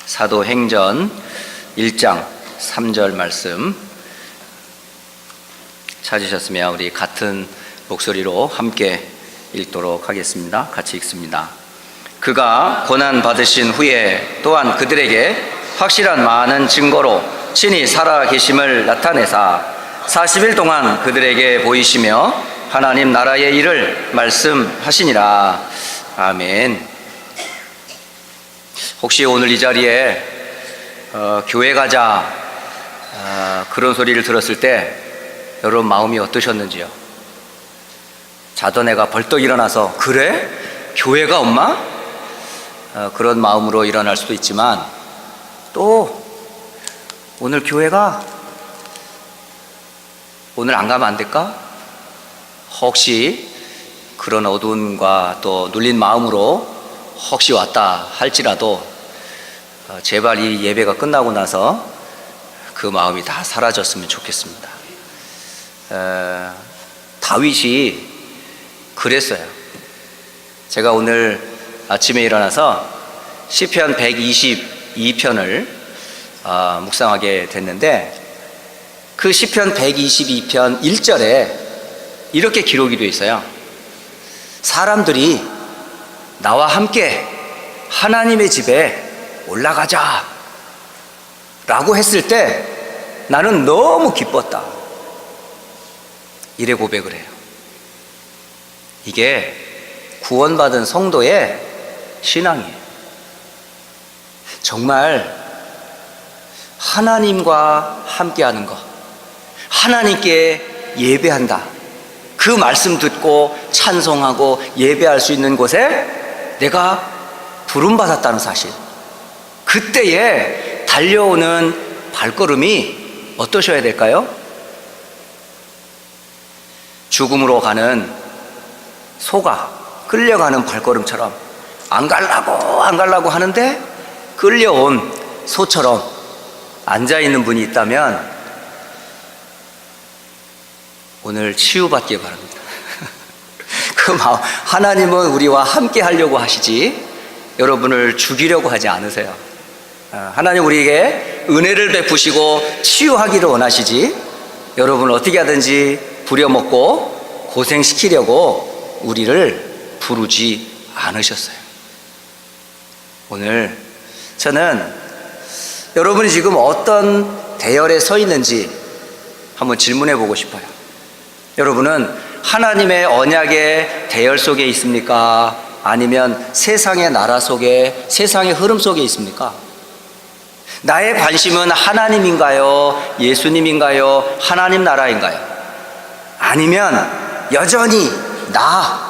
사도행전 1장 3절 말씀 찾으셨으면 우리 같은 목소리로 함께 읽도록 하겠습니다. 같이 읽습니다. 그가 고난 받으신 후에 또한 그들에게 확실한 많은 증거로 친히 살아 계심을 나타내사 40일 동안 그들에게 보이시며 하나님 나라의 일을 말씀하시니라. 아멘. 혹시 오늘 이 자리에 교회 가자 그런 소리를 들었을 때 여러분 마음이 어떠셨는지요? 자던 애가 벌떡 일어나서 그래? 교회가 엄마? 그런 마음으로 일어날 수도 있지만 또 오늘 교회가 오늘 안 가면 안 될까? 혹시 그런 어두움과 또 눌린 마음으로 혹시 왔다 할지라도 제발 이 예배가 끝나고 나서 그 마음이 다 사라졌으면 좋겠습니다. 다윗이 그랬어요. 제가 오늘 아침에 일어나서 시편 122편을 묵상하게 됐는데 그 시편 122편 1절에 이렇게 기록이 되어 있어요. 사람들이 나와 함께 하나님의 집에 올라가자 라고 했을 때 나는 너무 기뻤다. 이래 고백을 해요. 이게 구원받은 성도의 신앙이에요. 정말 하나님과 함께하는 것, 하나님께 예배한다, 그 말씀 듣고 찬송하고 예배할 수 있는 곳에 내가 부름받았다는 사실, 그때에 달려오는 발걸음이 어떠셔야 될까요? 죽음으로 가는 소가 끌려가는 발걸음처럼 안 가려고 하는데 끌려온 소처럼 앉아있는 분이 있다면 오늘 치유받길 바랍니다. 그 마음, 하나님은 우리와 함께 하려고 하시지 여러분을 죽이려고 하지 않으세요. 하나님 우리에게 은혜를 베푸시고 치유하기를 원하시지 여러분을 어떻게 하든지 부려먹고 고생시키려고 우리를 부르지 않으셨어요. 오늘 저는 여러분이 지금 어떤 대열에 서 있는지 한번 질문해 보고 싶어요. 여러분은 하나님의 언약의 대열 속에 있습니까? 아니면 세상의 나라 속에, 세상의 흐름 속에 있습니까? 나의 관심은 하나님인가요? 예수님인가요? 하나님 나라인가요? 아니면 여전히 나,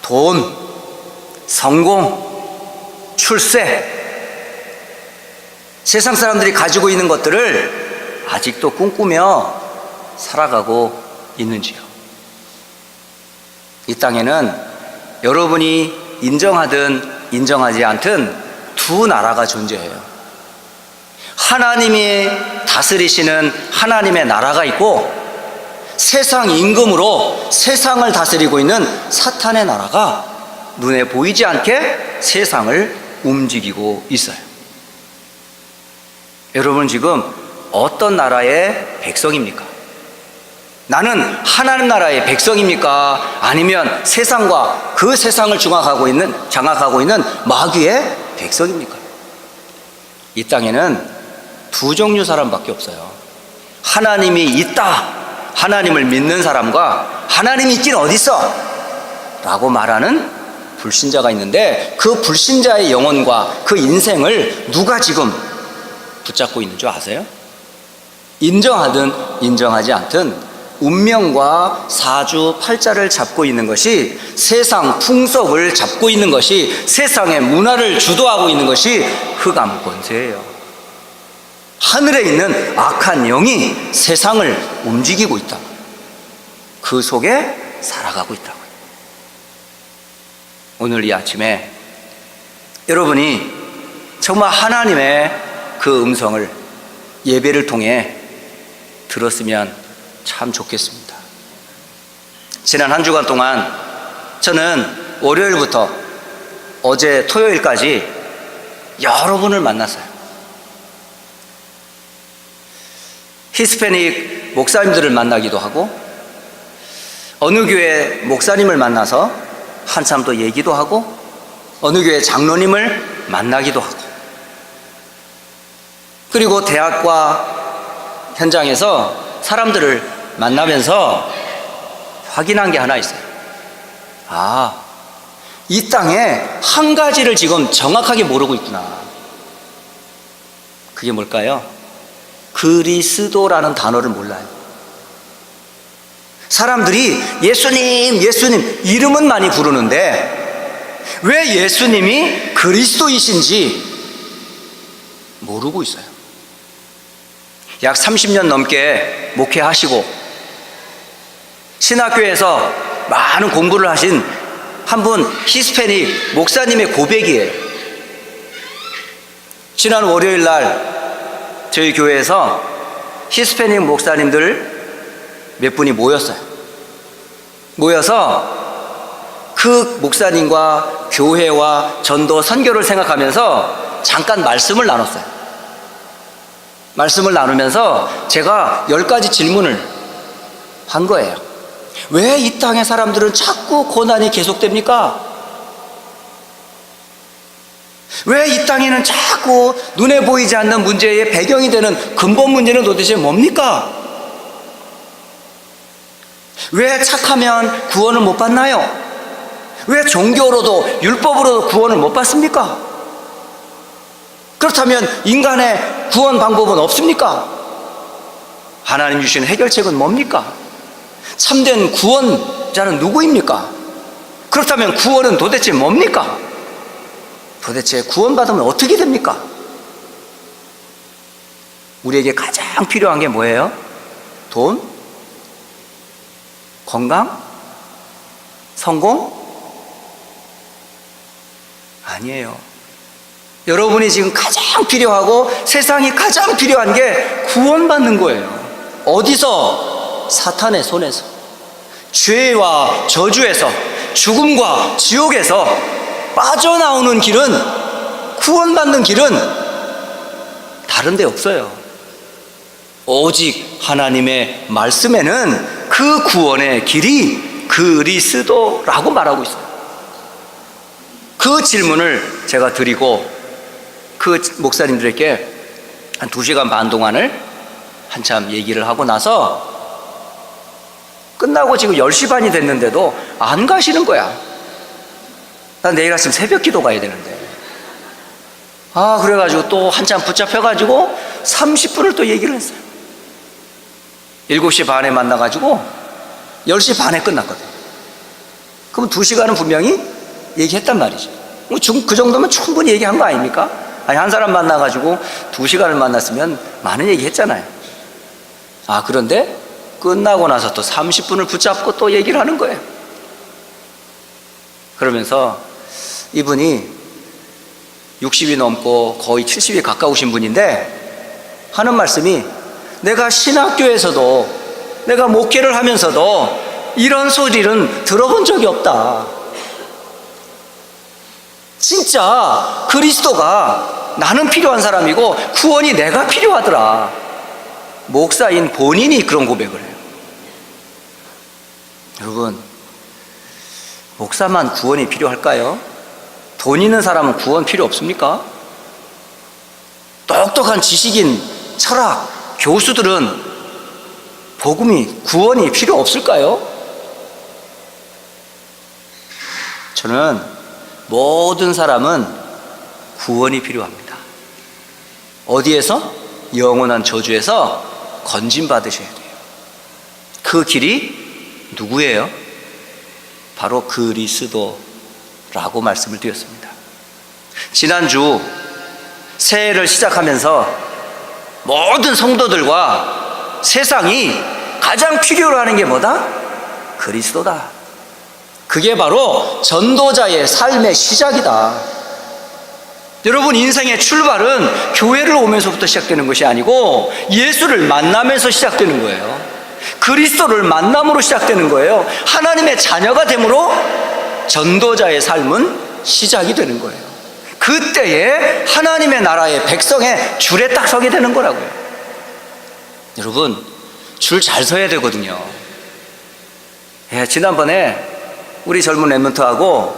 돈, 성공, 출세, 세상 사람들이 가지고 있는 것들을 아직도 꿈꾸며 살아가고 있는지요? 이 땅에는 여러분이 인정하든 인정하지 않든 두 나라가 존재해요. 하나님이 다스리시는 하나님의 나라가 있고 세상 임금으로 세상을 다스리고 있는 사탄의 나라가 눈에 보이지 않게 세상을 움직이고 있어요. 여러분 지금 어떤 나라의 백성입니까? 나는 하나님 나라의 백성입니까? 아니면 세상과 그 세상을 장악하고 있는 마귀의 백성입니까? 이 땅에는 두 종류 사람밖에 없어요. 하나님이 있다, 하나님을 믿는 사람과 하나님이 있긴 어딨어? 라고 말하는 불신자가 있는데 그 불신자의 영혼과 그 인생을 누가 지금 붙잡고 있는 줄 아세요? 인정하든 인정하지 않든 운명과 사주팔자를 잡고 있는 것이, 세상 풍속을 잡고 있는 것이, 세상의 문화를 주도하고 있는 것이 흑암 권세예요. 하늘에 있는 악한 영이 세상을 움직이고 있다. 그 속에 살아가고 있다고요. 오늘 이 아침에 여러분이 정말 하나님의 그 음성을 예배를 통해 들었으면 참 좋겠습니다. 지난 한 주간 동안 저는 월요일부터 어제 토요일까지 여러 분을 만났어요. 히스패닉 목사님들을 만나기도 하고, 어느 교회 목사님을 만나서 한참 더 얘기도 하고, 어느 교회 장로님을 만나기도 하고, 그리고 대학과 현장에서 사람들을 만나면서 확인한 게 하나 있어요. 이 땅에 한 가지를 지금 정확하게 모르고 있구나. 그게 뭘까요? 그리스도라는 단어를 몰라요. 사람들이 예수님, 예수님 이름은 많이 부르는데 왜 예수님이 그리스도이신지 모르고 있어요. 약 30년 넘게 목회하시고 신학교에서 많은 공부를 하신 한 분 히스패닉 목사님의 고백이에요. 지난 월요일 날 저희 교회에서 히스패닉 목사님들 몇 분이 모였어요. 모여서 그 목사님과 교회와 전도 선교를 생각하면서 잠깐 말씀을 나눴어요. 말씀을 나누면서 제가 10가지 질문을 한 거예요. 왜 이 땅의 사람들은 자꾸 고난이 계속됩니까? 왜 이 땅에는 자꾸 눈에 보이지 않는 문제의 배경이 되는 근본 문제는 도대체 뭡니까? 왜 착하면 구원을 못 받나요? 왜 종교로도 율법으로도 구원을 못 받습니까? 그렇다면 인간의 구원 방법은 없습니까? 하나님 주신 해결책은 뭡니까? 참된 구원자는 누구입니까? 그렇다면 구원은 도대체 뭡니까? 도대체 구원받으면 어떻게 됩니까? 우리에게 가장 필요한 게 뭐예요? 돈? 건강? 성공? 아니에요. 여러분이 지금 가장 필요하고 세상이 가장 필요한 게 구원받는 거예요. 어디서? 사탄의 손에서, 죄와 저주에서, 죽음과 지옥에서 빠져나오는 길은, 구원받는 길은 다른 데 없어요. 오직 하나님의 말씀에는 그 구원의 길이 그리스도라고 말하고 있어요. 그 질문을 제가 드리고 그 목사님들에게 한 2시간 반 동안을 한참 얘기를 하고 나서 끝나고 지금 10시 반이 됐는데도 안 가시는 거야. 난 내일 아침 새벽 기도 가야 되는데. 그래가지고 또 한참 붙잡혀가지고 30분을 또 얘기를 했어요. 7시 반에 만나가지고 10시 반에 끝났거든. 그럼 2시간은 분명히 얘기했단 말이죠. 그 정도면 충분히 얘기한 거 아닙니까? 아니, 한 사람 만나가지고 2시간을 만났으면 많은 얘기 했잖아요. 그런데 끝나고 나서 또 30분을 붙잡고 또 얘기를 하는 거예요. 그러면서 이분이 60이 넘고 거의 70이 가까우신 분인데 하는 말씀이, 내가 신학교에서도, 내가 목회를 하면서도 이런 소리는 들어본 적이 없다. 진짜 그리스도가 나는 필요한 사람이고 구원이 내가 필요하더라. 목사인 본인이 그런 고백을 해요. 여러분, 목사만 구원이 필요할까요? 돈 있는 사람은 구원 필요 없습니까? 똑똑한 지식인, 철학, 교수들은 구원이 필요 없을까요? 저는 모든 사람은 구원이 필요합니다. 어디에서? 영원한 저주에서 건진받으셔야 돼요. 그 길이 누구예요? 바로 그리스도라고 말씀을 드렸습니다. 지난주 새해를 시작하면서 모든 성도들과 세상이 가장 필요로 하는 게 뭐다? 그리스도다. 그게 바로 전도자의 삶의 시작이다. 여러분, 인생의 출발은 교회를 오면서부터 시작되는 것이 아니고 예수를 만나면서 시작되는 거예요. 그리스도를 만남으로 시작되는 거예요. 하나님의 자녀가 됨으로 전도자의 삶은 시작이 되는 거예요. 그때에 하나님의 나라의 백성의 줄에 딱 서게 되는 거라고요. 여러분, 줄 잘 서야 되거든요. 예, 지난번에 우리 젊은 랩런트하고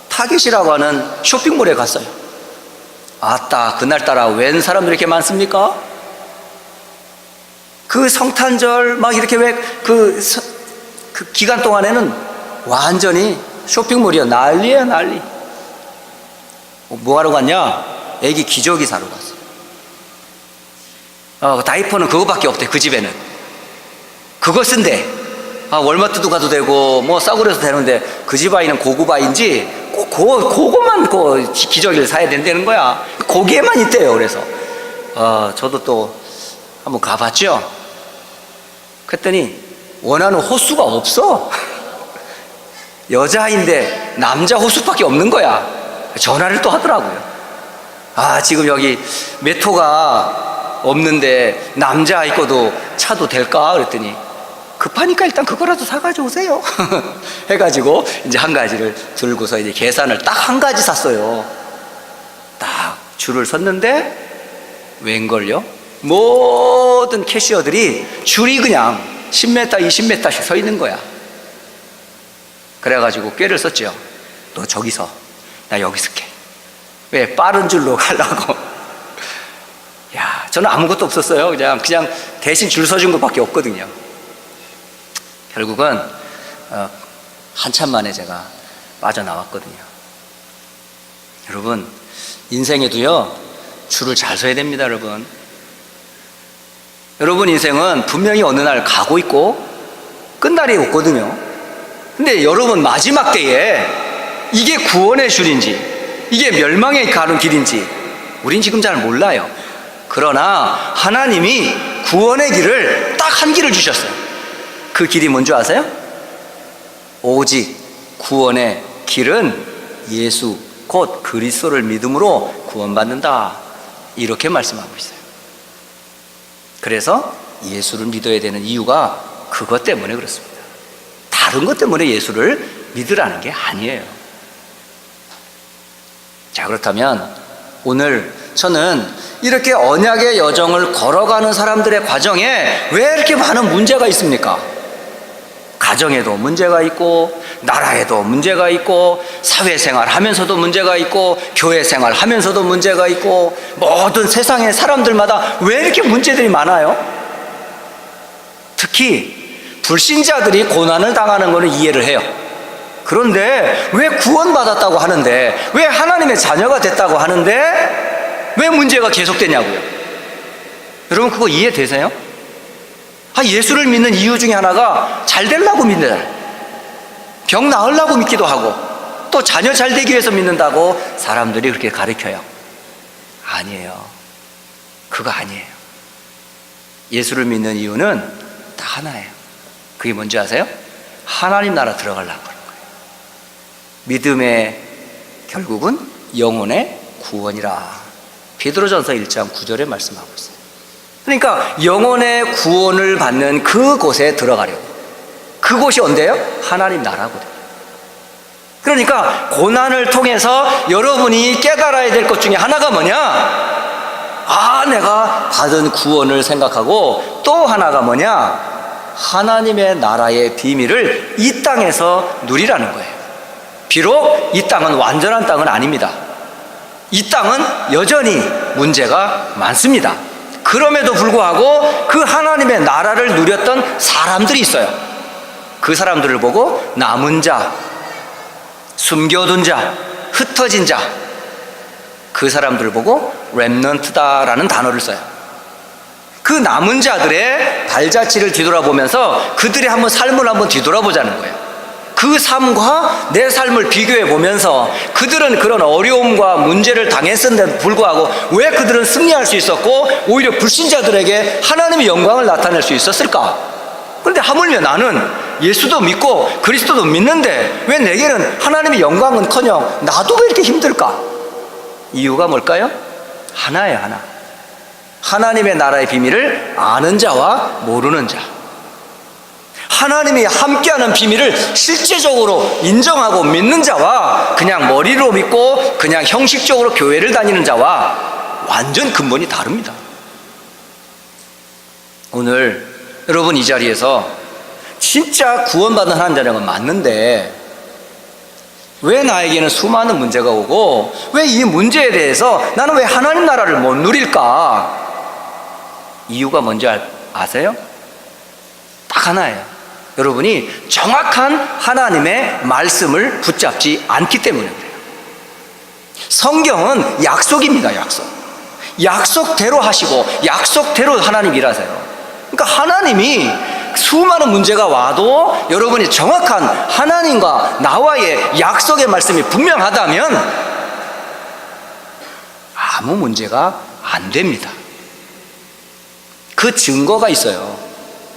타깃이라고 하는 쇼핑몰에 갔어요. 아따, 그날따라 웬 사람들이 이렇게 많습니까? 그 성탄절 막 이렇게 그 기간 동안에는 완전히 쇼핑몰이야. 난리야, 난리. 뭐 하러 갔냐? 애기 기저귀 사러 갔어. 다이퍼는 그거밖에 없대, 그 집에는. 그거 쓴대. 월마트도 가도 되고 뭐 싸구려도 되는데 그 집 아이는 고급 아이인지 꼭 그거만 기저귀를 사야 된다는 거야. 거기에만 있대요. 그래서 저도 또 한번 가봤죠. 그랬더니 원하는 호수가 없어. 여자인데 남자 호수밖에 없는 거야. 전화를 또 하더라고요. 지금 여기 메토가 없는데 남자아이 거도 차도 될까? 그랬더니 급하니까 일단 그거라도 사가지고 오세요. 해가지고 이제 한 가지를 들고서 이제 계산을 딱 한 가지 샀어요. 딱 줄을 섰는데 웬걸요? 모든 캐시어들이 줄이 그냥 10m, 20m씩 서 있는 거야. 그래가지고 꾀를 썼죠. 너 저기 서. 나 여기 쓸게. 왜? 빠른 줄로 가려고. 야, 저는 아무것도 없었어요. 그냥 대신 줄 서준 것밖에 없거든요. 결국은 한참 만에 제가 빠져나왔거든요. 여러분, 인생에도요 줄을 잘 서야 됩니다. 여러분 인생은 분명히 어느 날 가고 있고 끝날이 없거든요. 근데 여러분 마지막 때에 이게 구원의 줄인지 이게 멸망에 가는 길인지 우린 지금 잘 몰라요. 그러나 하나님이 구원의 길을 딱 한 길을 주셨어요. 그 길이 뭔지 아세요? 오직 구원의 길은 예수 곧 그리스도를 믿음으로 구원받는다. 이렇게 말씀하고 있어요. 그래서 예수를 믿어야 되는 이유가 그것 때문에 그렇습니다. 다른 것 때문에 예수를 믿으라는 게 아니에요. 자, 그렇다면 오늘 저는 이렇게 언약의 여정을 걸어가는 사람들의 과정에 왜 이렇게 많은 문제가 있습니까? 가정에도 문제가 있고 나라에도 문제가 있고 사회생활 하면서도 문제가 있고 교회생활 하면서도 문제가 있고 모든 세상의 사람들마다 왜 이렇게 문제들이 많아요? 특히 불신자들이 고난을 당하는 것은 이해를 해요. 그런데 왜 구원받았다고 하는데, 왜 하나님의 자녀가 됐다고 하는데 왜 문제가 계속되냐고요? 여러분 그거 이해되세요? 예수를 믿는 이유 중에 하나가 잘 되려고 믿는다. 병 나으려고 믿기도 하고 또 자녀 잘 되기 위해서 믿는다고 사람들이 그렇게 가르쳐요. 아니에요. 그거 아니에요. 예수를 믿는 이유는 다 하나예요. 그게 뭔지 아세요? 하나님 나라 들어가려고 하는 거예요. 믿음의 결국은 영혼의 구원이라. 베드로전서 1장 9절에 말씀하고 있어요. 그러니까 영혼의 구원을 받는 그곳에 들어가려고. 그곳이 언제요? 하나님 나라거든요. 그러니까 고난을 통해서 여러분이 깨달아야 될 것 중에 하나가 뭐냐? 내가 받은 구원을 생각하고 또 하나가 뭐냐? 하나님의 나라의 비밀을 이 땅에서 누리라는 거예요. 비록 이 땅은 완전한 땅은 아닙니다. 이 땅은 여전히 문제가 많습니다. 그럼에도 불구하고 그 하나님의 나라를 누렸던 사람들이 있어요. 그 사람들을 보고 남은 자, 숨겨둔 자, 흩어진 자, 그 사람들을 보고 렘넌트다라는 단어를 써요. 그 남은 자들의 발자취를 뒤돌아보면서 그들의 한번 삶을 한번 뒤돌아보자는 거예요. 그 삶과 내 삶을 비교해 보면서 그들은 그런 어려움과 문제를 당했음에도 불구하고 왜 그들은 승리할 수 있었고 오히려 불신자들에게 하나님의 영광을 나타낼 수 있었을까? 그런데 하물며 나는 예수도 믿고 그리스도도 믿는데 왜 내게는 하나님의 영광은커녕 나도 왜 이렇게 힘들까? 이유가 뭘까요? 하나예요, 하나. 하나님의 나라의 비밀을 아는 자와 모르는 자. 하나님이 함께하는 비밀을 실제적으로 인정하고 믿는 자와 그냥 머리로 믿고 그냥 형식적으로 교회를 다니는 자와 완전 근본이 다릅니다. 오늘 여러분 이 자리에서 진짜 구원받은 하나님이라는 건 맞는데 왜 나에게는 수많은 문제가 오고 왜 이 문제에 대해서 나는 왜 하나님 나라를 못 누릴까? 이유가 뭔지 아세요? 딱 하나예요. 여러분이 정확한 하나님의 말씀을 붙잡지 않기 때문에 그래요. 성경은 약속입니다. 약속대로 하시고 약속대로 하나님 일하세요. 그러니까 하나님이 수많은 문제가 와도 여러분이 정확한 하나님과 나와의 약속의 말씀이 분명하다면 아무 문제가 안 됩니다. 그 증거가 있어요.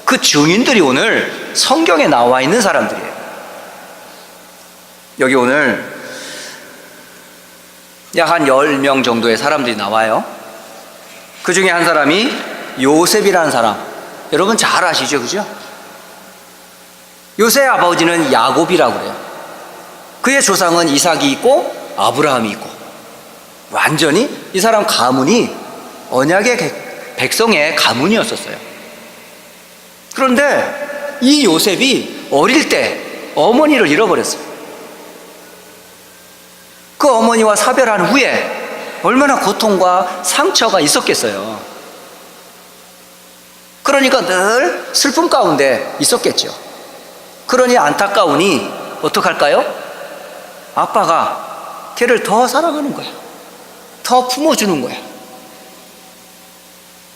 그 증인들이 오늘 성경에 나와 있는 사람들이에요. 여기 오늘 약 한 10명 정도의 사람들이 나와요. 그 중에 한 사람이 요셉이라는 사람, 여러분 잘 아시죠? 그죠? 요셉의 아버지는 야곱이라고 그래요. 그의 조상은 이삭이 있고 아브라함이 있고, 완전히 이 사람 가문이 언약의 백성의 가문이었었어요. 그런데 이 요셉이 어릴 때 어머니를 잃어버렸어요. 그 어머니와 사별한 후에 얼마나 고통과 상처가 있었겠어요. 그러니까 늘 슬픔 가운데 있었겠죠. 그러니 안타까우니 어떡할까요? 아빠가 걔를 더 사랑하는 거야. 더 품어주는 거야.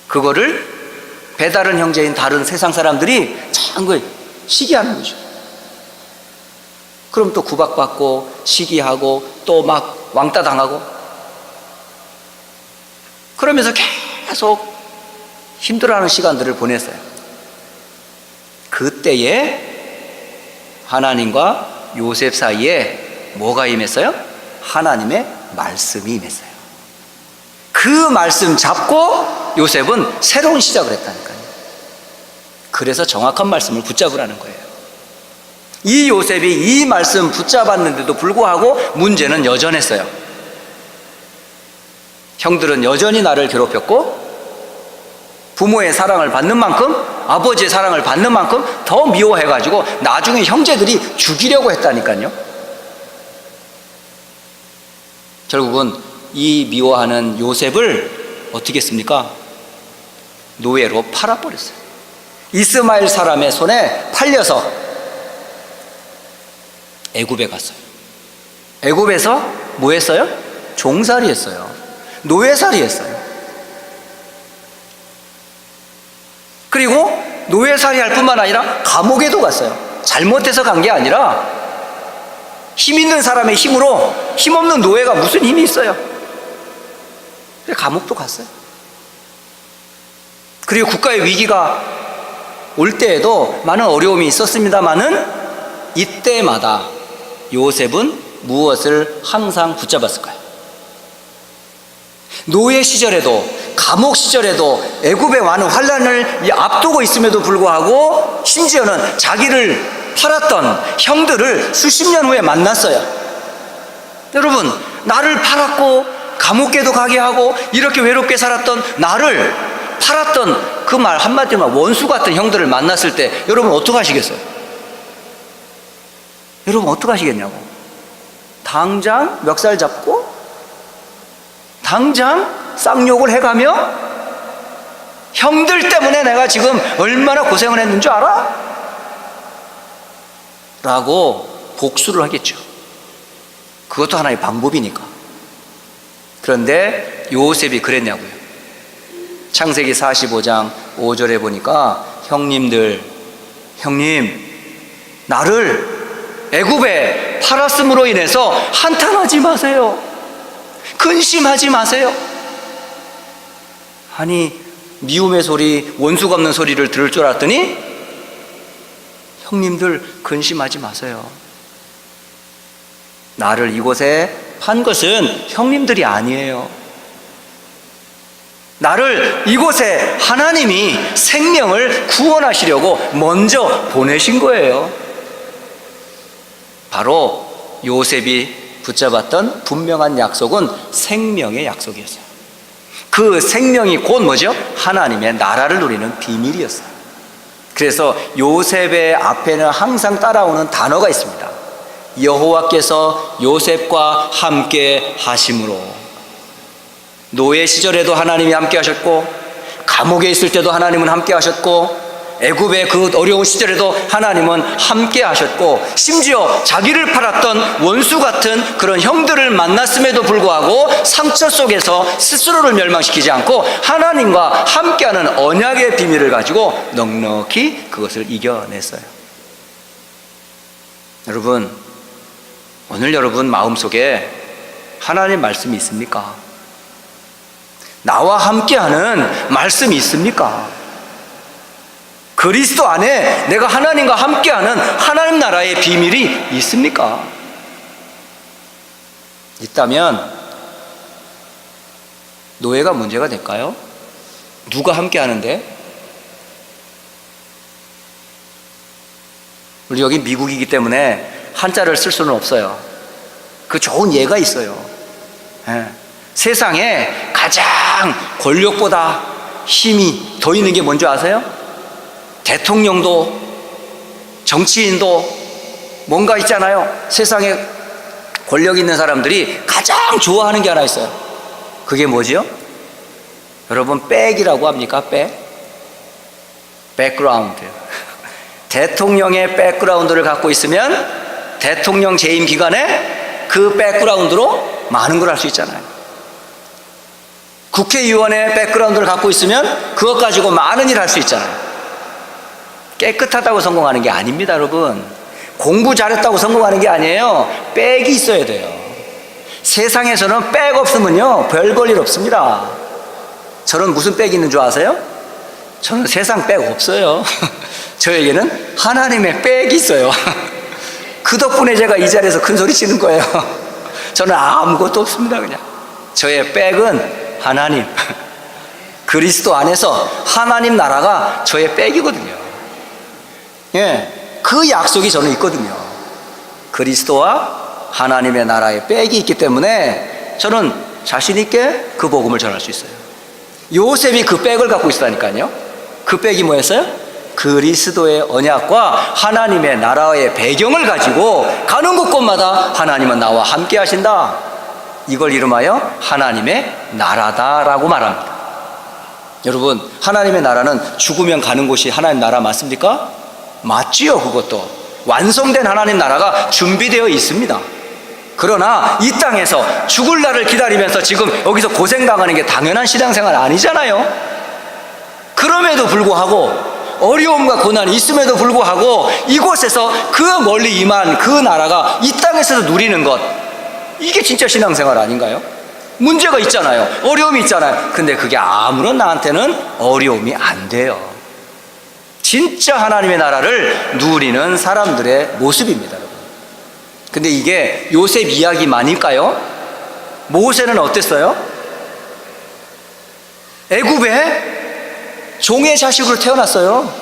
그거를 배다른 형제인 다른 세상 사람들이 자꾸 시기하는 거죠. 그럼 또 구박받고 시기하고 또 막 왕따 당하고, 그러면서 계속 힘들어하는 시간들을 보냈어요. 그때에 하나님과 요셉 사이에 뭐가 임했어요? 하나님의 말씀이 임했어요. 그 말씀 잡고 요셉은 새로운 시작을 했다니까요. 그래서 정확한 말씀을 붙잡으라는 거예요. 이 요셉이 이 말씀 붙잡았는데도 불구하고 문제는 여전했어요. 형들은 여전히 나를 괴롭혔고, 부모의 사랑을 받는 만큼, 아버지의 사랑을 받는 만큼 더 미워해가지고 나중에 형제들이 죽이려고 했다니까요. 결국은 이 미워하는 요셉을 어떻게 했습니까? 노예로 팔아버렸어요. 이스마엘 사람의 손에 팔려서 애굽에 갔어요. 애굽에서 뭐 했어요? 종살이 했어요. 노예살이 했어요. 그리고 노예살이 할 뿐만 아니라 감옥에도 갔어요. 잘못해서 간 게 아니라 힘 있는 사람의 힘으로 힘없는 노예가 무슨 힘이 있어요? 감옥도 갔어요. 그리고 국가의 위기가 올 때에도 많은 어려움이 있었습니다마는 이때마다 요셉은 무엇을 항상 붙잡았을까요? 노예 시절에도, 감옥 시절에도, 애굽에 많은 환난을 앞두고 있음에도 불구하고 심지어는 자기를 팔았던 형들을 수십 년 후에 만났어요. 여러분, 나를 팔았고 감옥에도 가게 하고 이렇게 외롭게 살았던 나를 팔았던 그 말 한마디만 원수 같은 형들을 만났을 때 여러분 어떡하시겠어요? 여러분 어떡하시겠냐고. 당장 멱살 잡고 당장 쌍욕을 해가며 형들 때문에 내가 지금 얼마나 고생을 했는 줄 알아? 라고 복수를 하겠죠. 그것도 하나의 방법이니까. 그런데 요셉이 그랬냐고요. 창세기 45장 5절에 보니까 형님, 나를 애굽에 팔았음으로 인해서 한탄하지 마세요. 근심하지 마세요. 아니, 미움의 소리, 원수가 없는 소리를 들을 줄 알았더니 형님들 근심하지 마세요. 나를 이곳에 판 것은 형님들이 아니에요. 나를 이곳에 하나님이 생명을 구원하시려고 먼저 보내신 거예요. 바로 요셉이 붙잡았던 분명한 약속은 생명의 약속이었어요. 그 생명이 곧 뭐죠? 하나님의 나라를 누리는 비밀이었어요. 그래서 요셉의 앞에는 항상 따라오는 단어가 있습니다. 여호와께서 요셉과 함께 하심으로. 노예 시절에도 하나님이 함께 하셨고, 감옥에 있을 때도 하나님은 함께 하셨고, 애굽의 그 어려운 시절에도 하나님은 함께 하셨고, 심지어 자기를 팔았던 원수 같은 그런 형들을 만났음에도 불구하고 상처 속에서 스스로를 멸망시키지 않고 하나님과 함께하는 언약의 비밀을 가지고 넉넉히 그것을 이겨냈어요. 여러분, 오늘 여러분 마음속에 하나님 말씀이 있습니까? 나와 함께하는 말씀이 있습니까? 그리스도 안에 내가 하나님과 함께하는 하나님 나라의 비밀이 있습니까? 있다면 노예가 문제가 될까요? 누가 함께하는데? 우리 여기 미국이기 때문에 한자를 쓸 수는 없어요. 그 좋은 예가 있어요. 세상에 가장 권력보다 힘이 더 있는 게 뭔지 아세요? 대통령도 정치인도 뭔가 있잖아요. 세상에 권력 있는 사람들이 가장 좋아하는 게 하나 있어요. 그게 뭐지요? 여러분, 백이라고 합니까? 백그라운드. 대통령의 백그라운드를 갖고 있으면 대통령 재임 기간에 그 백그라운드로 많은 걸 할 수 있잖아요. 국회의원의 백그라운드를 갖고 있으면 그것 가지고 많은 일을 할 수 있잖아요. 깨끗하다고 성공하는 게 아닙니다, 여러분. 공부 잘했다고 성공하는 게 아니에요. 백이 있어야 돼요. 세상에서는 백 없으면요 별 볼 일 없습니다. 저는 무슨 백이 있는 줄 아세요? 저는 세상 백 없어요. 저에게는 하나님의 백이 있어요. 그 덕분에 제가 이 자리에서 큰 소리 치는 거예요. 저는 아무것도 없습니다. 그냥 저의 백은 하나님, 그리스도 안에서 하나님 나라가 저의 백이거든요. 그 약속이 저는 있거든요. 그리스도와 하나님의 나라의 백이 있기 때문에 저는 자신 있게 그 복음을 전할 수 있어요. 요셉이 그 백을 갖고 있었다니까요. 그 백이 뭐였어요? 그리스도의 언약과 하나님의 나라의 배경을 가지고 가는 곳곳마다 하나님은 나와 함께 하신다. 이걸 이름하여 하나님의 나라다라고 말합니다. 여러분, 하나님의 나라는 죽으면 가는 곳이 하나님 나라 맞습니까? 맞지요. 그것도 완성된 하나님 나라가 준비되어 있습니다. 그러나 이 땅에서 죽을 날을 기다리면서 지금 여기서 고생당하는 게 당연한 신앙생활 아니잖아요. 그럼에도 불구하고 어려움과 고난이 있음에도 불구하고 이곳에서 그 멀리 임한 그 나라가 이 땅에서도 누리는 것, 이게 진짜 신앙생활 아닌가요? 문제가 있잖아요. 어려움이 있잖아요. 근데 그게 아무런 나한테는 어려움이 안 돼요. 진짜 하나님의 나라를 누리는 사람들의 모습입니다, 여러분. 근데 이게 요셉 이야기만일까요? 모세는 어땠어요? 애굽에 종의 자식으로 태어났어요.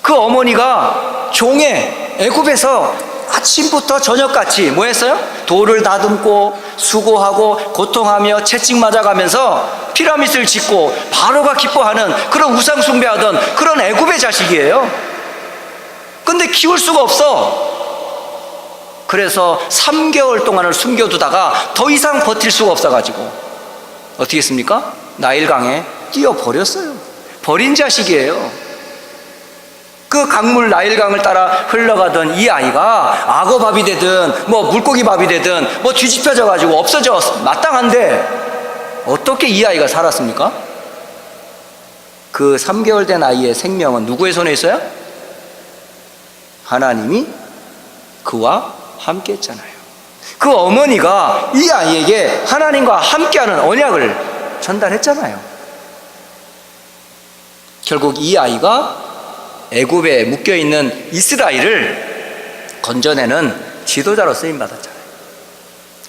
그 어머니가 종의 애굽에서 아침부터 저녁같이 뭐 했어요? 돌을 다듬고 수고하고 고통하며 채찍 맞아가면서 피라미드를 짓고 바로가 기뻐하는 그런 우상 숭배하던 그런 애굽의 자식이에요. 근데 키울 수가 없어. 그래서 3개월 동안을 숨겨두다가 더 이상 버틸 수가 없어가지고 어떻게 했습니까? 나일강에 뛰어버렸어요. 버린 자식이에요. 그 강물 나일강을 따라 흘러가던 이 아이가 악어밥이 되든 뭐 물고기밥이 되든 뭐 뒤집혀져 가지고 없어져 마땅한데 어떻게 이 아이가 살았습니까? 그 3개월 된 아이의 생명은 누구의 손에 있어요? 하나님이 그와 함께 했잖아요. 그 어머니가 이 아이에게 하나님과 함께하는 언약을 전달했잖아요. 결국 이 아이가 애굽에 묶여있는 이스라엘을 건져내는 지도자로 쓰임받았잖아요.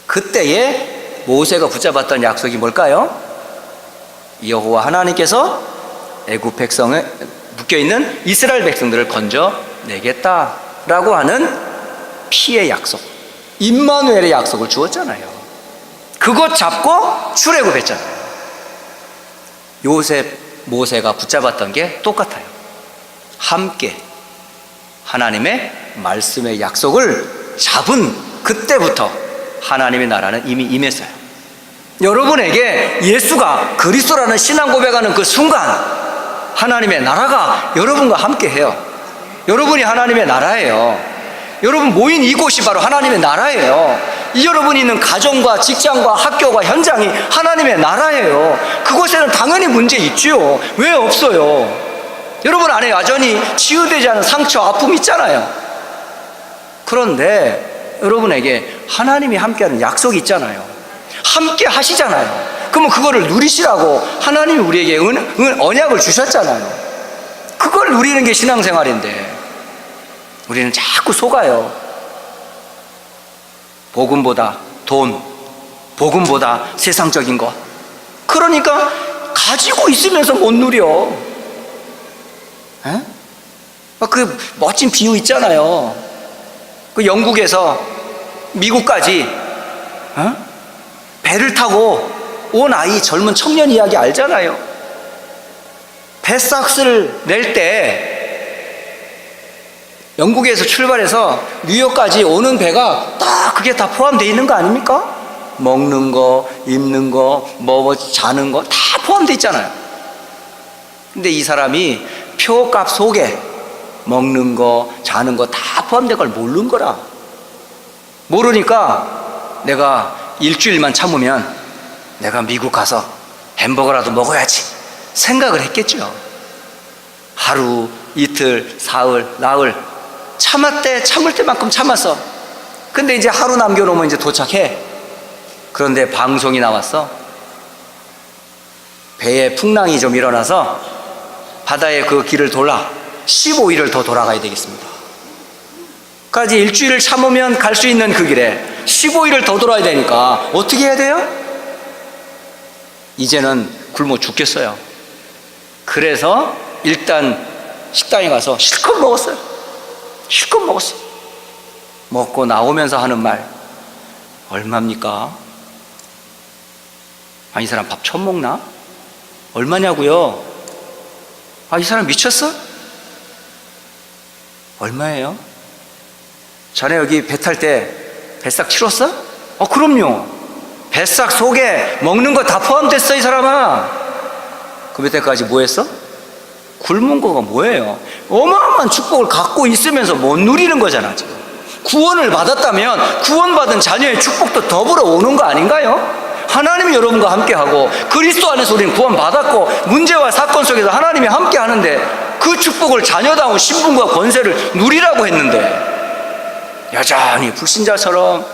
그때에 모세가 붙잡았던 약속이 뭘까요? 여호와 하나님께서 애굽 백성에 묶여있는 이스라엘 백성들을 건져내겠다라고 하는 피의 약속, 임마누엘의 약속을 주었잖아요. 그것 잡고 출애굽했잖아요. 요셉, 모세가 붙잡았던 게 똑같아요. 함께 하나님의 말씀의 약속을 잡은 그때부터 하나님의 나라는 이미 임했어요. 여러분에게 예수가 그리스도라는 신앙 고백하는 그 순간 하나님의 나라가 여러분과 함께 해요. 여러분이 하나님의 나라예요. 여러분 모인 이곳이 바로 하나님의 나라예요. 여러분이 있는 가정과 직장과 학교와 현장이 하나님의 나라예요. 그곳에는 당연히 문제 있지요. 왜 없어요? 여러분 안에 여전히 치유되지 않은 상처, 아픔 있잖아요. 그런데 여러분에게 하나님이 함께하는 약속이 있잖아요. 함께 하시잖아요. 그러면 그거를 누리시라고 하나님이 우리에게 언약을 주셨잖아요. 그걸 누리는 게 신앙생활인데 우리는 자꾸 속아요. 복음보다 돈, 복음보다 세상적인 것. 그러니까 가지고 있으면서 못 누려. 그 멋진 비유 있잖아요. 그 영국에서 미국까지 배를 타고 온 아이 젊은 청년 이야기 알잖아요. 배삭스를 낼 때 영국에서 출발해서 뉴욕까지 오는 배가 딱 그게 다 포함되어 있는 거 아닙니까? 먹는 거, 입는 거, 자는 거 다 포함되어 있잖아요. 근데 이 사람이 표값 속에 먹는 거, 자는 거 다 포함된 걸 모르는 거라. 모르니까 내가 일주일만 참으면 내가 미국 가서 햄버거라도 먹어야지 생각을 했겠죠. 하루, 이틀, 사흘, 나흘 참았대. 참을 때만큼 참았어. 근데 이제 하루 남겨놓으면 이제 도착해. 그런데 방송이 나왔어. 배에 풍랑이 좀 일어나서 바다에 그 길을 돌아 15일을 더 돌아가야 되겠습니다. 까지 일주일을 참으면 갈 수 있는 그 길에 15일을 더 돌아야 되니까 어떻게 해야 돼요? 이제는 굶어 죽겠어요. 그래서 일단 식당에 가서 실컷 먹었어요. 실컷 먹었어. 먹고 나오면서 하는 말, 얼마입니까? 이 사람 밥 처음 먹나? 얼마냐고요? 이 사람 미쳤어? 얼마예요? 자네 여기 배 탈 때 뱃삭 치렀어? 그럼요. 뱃삭 속에 먹는 거 다 포함됐어 이 사람아. 그 밑에까지 뭐 했어? 굶은 거가 뭐예요? 어마어마한 축복을 갖고 있으면서 못 누리는 거잖아 지금. 구원을 받았다면 구원받은 자녀의 축복도 더불어 오는 거 아닌가요? 하나님이 여러분과 함께하고 그리스도 안에서 우리는 구원받았고 문제와 사건 속에서 하나님이 함께하는데 그 축복을 자녀다운 신분과 권세를 누리라고 했는데 여전히 불신자처럼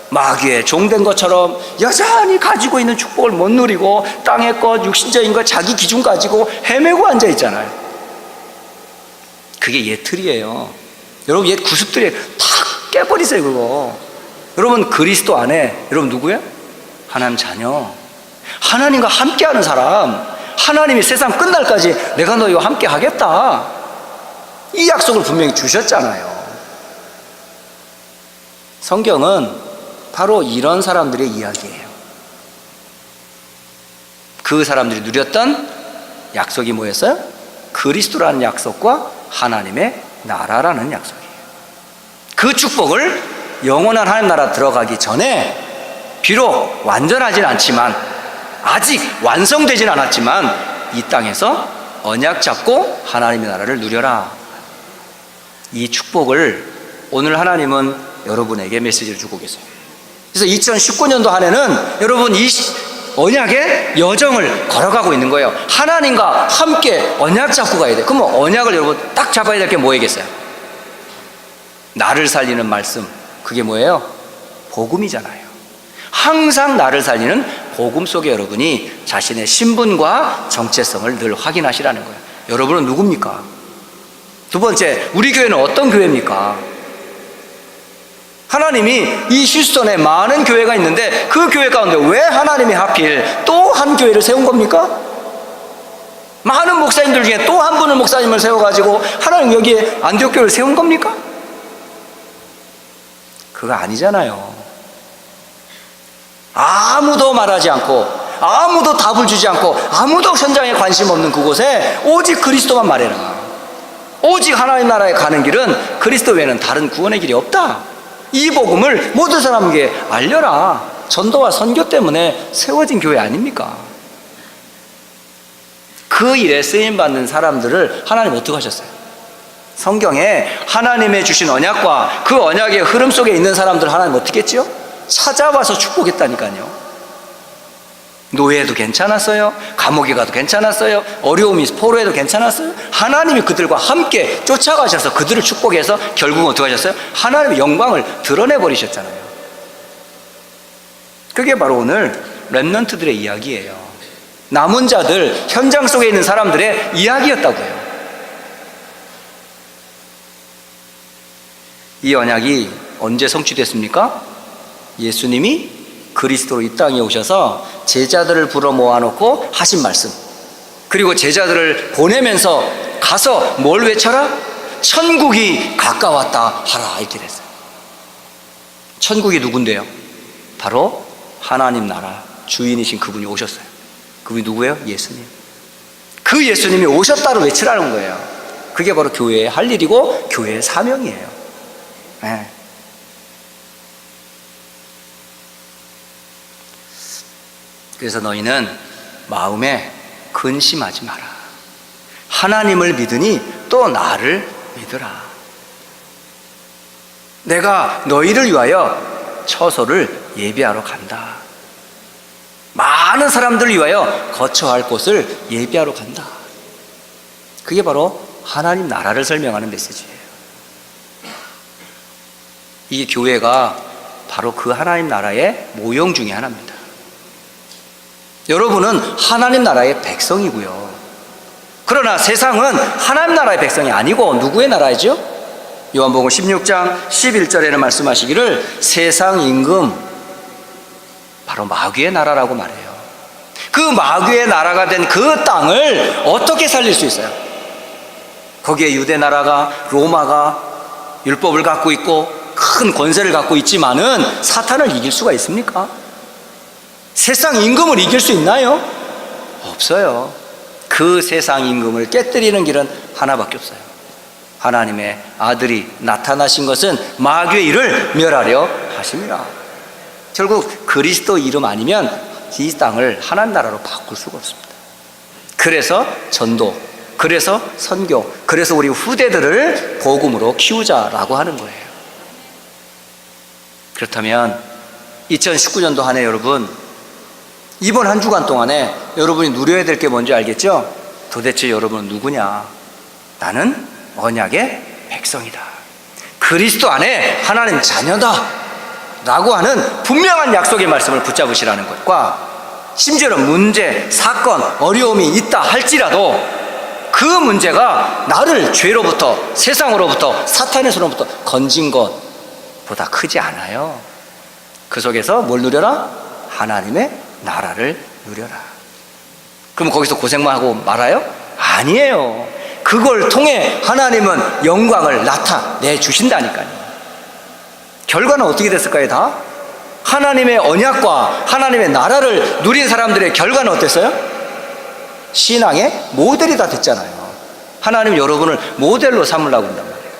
마귀의 종된 것처럼 여전히 가지고 있는 축복을 못 누리고 땅의 것, 육신적인 것, 자기 기준 가지고 헤매고 앉아 있잖아요. 그게 옛 틀이에요. 여러분 옛 구습들이 다 깨버리세요 그거. 여러분 그리스도 안에 여러분 누구예요? 하나님 자녀, 하나님과 함께하는 사람. 하나님이 세상 끝날까지 내가 너희와 함께 하겠다 이 약속을 분명히 주셨잖아요. 성경은 바로 이런 사람들의 이야기예요. 그 사람들이 누렸던 약속이 뭐였어요? 그리스도라는 약속과 하나님의 나라라는 약속이에요. 그 축복을 영원한 하나님 나라 들어가기 전에 비록 완전하진 않지만 아직 완성되진 않았지만 이 땅에서 언약 잡고 하나님의 나라를 누려라. 이 축복을 오늘 하나님은 여러분에게 메시지를 주고 계세요. 그래서 2019년도 한 해는 여러분 이 언약의 여정을 걸어가고 있는 거예요. 하나님과 함께 언약 잡고 가야 돼요. 그러면 언약을 여러분 딱 잡아야 될 게 뭐겠어요? 나를 살리는 말씀, 그게 뭐예요? 복음이잖아요. 항상 나를 살리는 복음 속에 여러분이 자신의 신분과 정체성을 늘 확인하시라는 거예요. 여러분은 누굽니까? 두 번째, 우리 교회는 어떤 교회입니까? 하나님이 이 휴스턴에 많은 교회가 있는데 그 교회 가운데 왜 하나님이 하필 또 한 교회를 세운 겁니까? 많은 목사님들 중에 또 한 분을 목사님을 세워가지고 하나님 여기에 안디옥 교회를 세운 겁니까? 그거 아니잖아요. 아무도 말하지 않고, 아무도 답을 주지 않고, 아무도 현장에 관심 없는 그곳에 오직 그리스도만 말해라. 오직 하나님 나라에 가는 길은 그리스도 외에는 다른 구원의 길이 없다. 이 복음을 모든 사람에게 알려라. 전도와 선교 때문에 세워진 교회 아닙니까? 그 일에 쓰임받는 사람들을 하나님 어떻게 하셨어요? 성경에 하나님의 주신 언약과 그 언약의 흐름 속에 있는 사람들 하나님 어떻게 했죠? 찾아와서 축복했다니까요. 노예도 괜찮았어요. 감옥에 가도 괜찮았어요. 어려움이 포로에도 괜찮았어요. 하나님이 그들과 함께 쫓아가셔서 그들을 축복해서 결국은 어떻게 하셨어요? 하나님의 영광을 드러내버리셨잖아요. 그게 바로 오늘 렘넌트들의 이야기예요. 남은 자들, 현장 속에 있는 사람들의 이야기였다고요. 이 언약이 언제 성취됐습니까? 예수님이 그리스도로 이 땅에 오셔서 제자들을 불러 모아놓고 하신 말씀, 그리고 제자들을 보내면서 가서 뭘 외쳐라? 천국이 가까웠다 하라, 이렇게 됐어요. 천국이 누군데요? 바로 하나님 나라 주인이신 그분이 오셨어요. 그분이 누구예요? 예수님. 그 예수님이 오셨다로 외치라는 거예요. 그게 바로 교회의 할 일이고 교회의 사명이에요. 네. 그래서 너희는 마음에 근심하지 마라. 하나님을 믿으니 또 나를 믿으라. 내가 너희를 위하여 처소를 예비하러 간다. 많은 사람들을 위하여 거처할 곳을 예비하러 간다. 그게 바로 하나님 나라를 설명하는 메시지예요. 이 교회가 바로 그 하나님 나라의 모형 중에 하나입니다. 여러분은 하나님 나라의 백성이고요. 그러나 세상은 하나님 나라의 백성이 아니고 누구의 나라이죠? 요한복음 16장 11절에는 말씀하시기를 세상 임금, 바로 마귀의 나라라고 말해요. 그 마귀의 나라가 된 그 땅을 어떻게 살릴 수 있어요? 거기에 유대 나라가, 로마가 율법을 갖고 있고 큰 권세를 갖고 있지만은 사탄을 이길 수가 있습니까? 세상 임금을 이길 수 있나요? 없어요. 그 세상 임금을 깨뜨리는 길은 하나밖에 없어요. 하나님의 아들이 나타나신 것은 마귀의 일을 멸하려 하심이라. 결국 그리스도 이름 아니면 이 땅을 하나님 나라로 바꿀 수가 없습니다. 그래서 전도, 그래서 선교, 그래서 우리 후대들을 복음으로 키우자라고 하는 거예요. 그렇다면 2019년도 한 해 여러분, 이번 한 주간 동안에 여러분이 누려야 될 게 뭔지 알겠죠? 도대체 여러분은 누구냐? 나는 언약의 백성이다. 그리스도 안에 하나님 자녀다 라고 하는 분명한 약속의 말씀을 붙잡으시라는 것과, 심지어는 문제, 사건, 어려움이 있다 할지라도 그 문제가 나를 죄로부터, 세상으로부터, 사탄의 손으로부터 건진 것보다 크지 않아요. 그 속에서 뭘 누려라? 하나님의 나라를 누려라. 그럼 거기서 고생만 하고 말아요? 아니에요. 그걸 통해 하나님은 영광을 나타내 주신다니까요. 결과는 어떻게 됐을까요? 다 하나님의 언약과 하나님의 나라를 누린 사람들의 결과는 어땠어요? 신앙의 모델이 다 됐잖아요. 하나님 여러분을 모델로 삼으려고 한단 말이에요.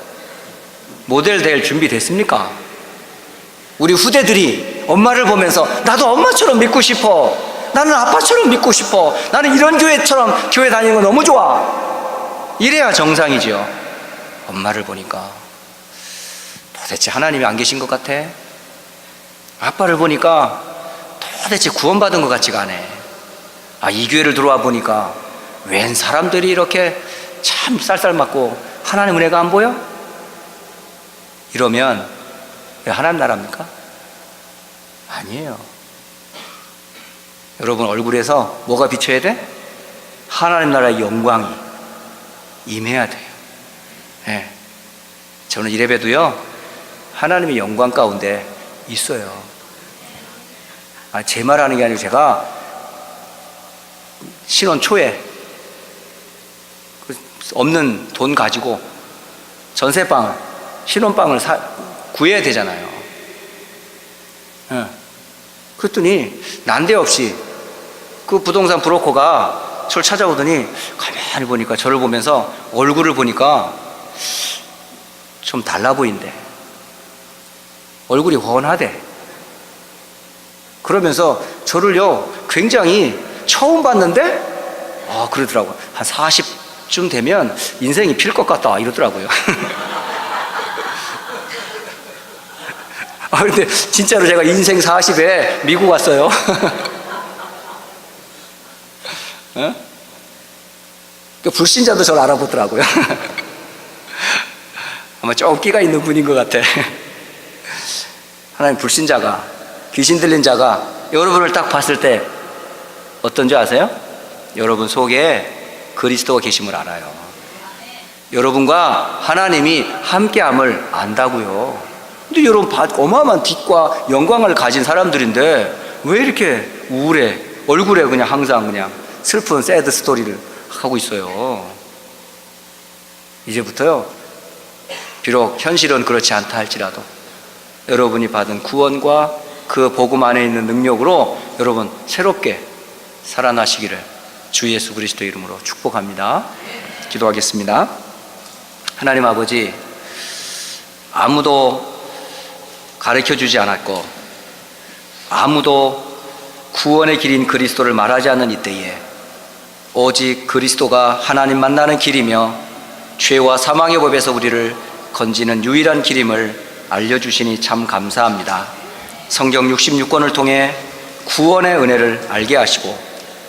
모델 될 준비 됐습니까? 우리 후대들이 엄마를 보면서 나도 엄마처럼 믿고 싶어, 나는 아빠처럼 믿고 싶어, 나는 이런 교회처럼 교회 다니는 거 너무 좋아, 이래야 정상이지요. 엄마를 보니까 도대체 하나님이 안 계신 것 같아. 아빠를 보니까 도대체 구원받은 것 같지가 않아. 이 교회를 들어와 보니까 웬 사람들이 이렇게 참 쌀쌀맞고 하나님 은혜가 안 보여? 이러면 왜 하나님 나라입니까? 아니에요. 여러분 얼굴에서 뭐가 비쳐야 돼? 하나님 나라의 영광이 임해야 돼요. 네. 저는 이래봬도요, 하나님의 영광 가운데 있어요. 제 말하는 게 아니고, 제가 신혼 초에 없는 돈 가지고 전세방을, 신혼방을 구해야 되잖아요. 예. 그랬더니 난데없이 그 부동산 브로커가 저를 찾아오더니 가만히 보니까, 저를 보면서 얼굴을 보니까 좀 달라 보인대. 얼굴이 훤하대. 그러면서 저를요 굉장히 처음 봤는데 그러더라고요. 한 40쯤 되면 인생이 필 것 같다 이러더라고요. 근데 진짜로 제가 인생 40에 미국 왔어요. 그 불신자도 저를 알아보더라고요. 아마 좀 끼가 있는 분인 것 같아. 하나님, 불신자가, 귀신 들린 자가 여러분을 딱 봤을 때 어떤 줄 아세요? 여러분 속에 그리스도가 계심을 알아요. 여러분과 하나님이 함께함을 안다고요. 근데 여러분 어마어마한 빛과 영광을 가진 사람들인데 왜 이렇게 우울해? 얼굴에 그냥 항상 그냥 슬픈 새드 스토리를 하고 있어요. 이제부터요, 비록 현실은 그렇지 않다 할지라도 여러분이 받은 구원과 그 복음 안에 있는 능력으로 여러분 새롭게 살아나시기를 주 예수 그리스도 이름으로 축복합니다. 기도하겠습니다. 하나님 아버지, 아무도 가르쳐주지 않았고 아무도 구원의 길인 그리스도를 말하지 않는 이때에 오직 그리스도가 하나님 만나는 길이며 죄와 사망의 법에서 우리를 건지는 유일한 길임을 알려주시니 참 감사합니다. 성경 66권을 통해 구원의 은혜를 알게 하시고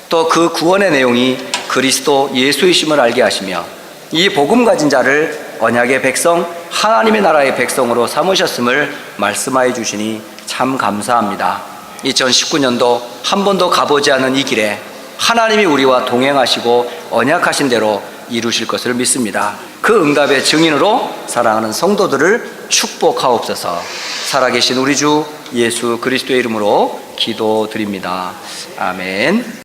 또 그 구원의 내용이 그리스도 예수이심을 알게 하시며 이 복음 가진 자를 언약의 백성, 하나님의 나라의 백성으로 삼으셨음을 말씀하여 주시니 참 감사합니다. 2019년도 한 번도 가보지 않은 이 길에 하나님이 우리와 동행하시고 언약하신 대로 이루실 것을 믿습니다. 그 응답의 증인으로 사랑하는 성도들을 축복하옵소서. 살아계신 우리 주 예수 그리스도의 이름으로 기도드립니다. 아멘.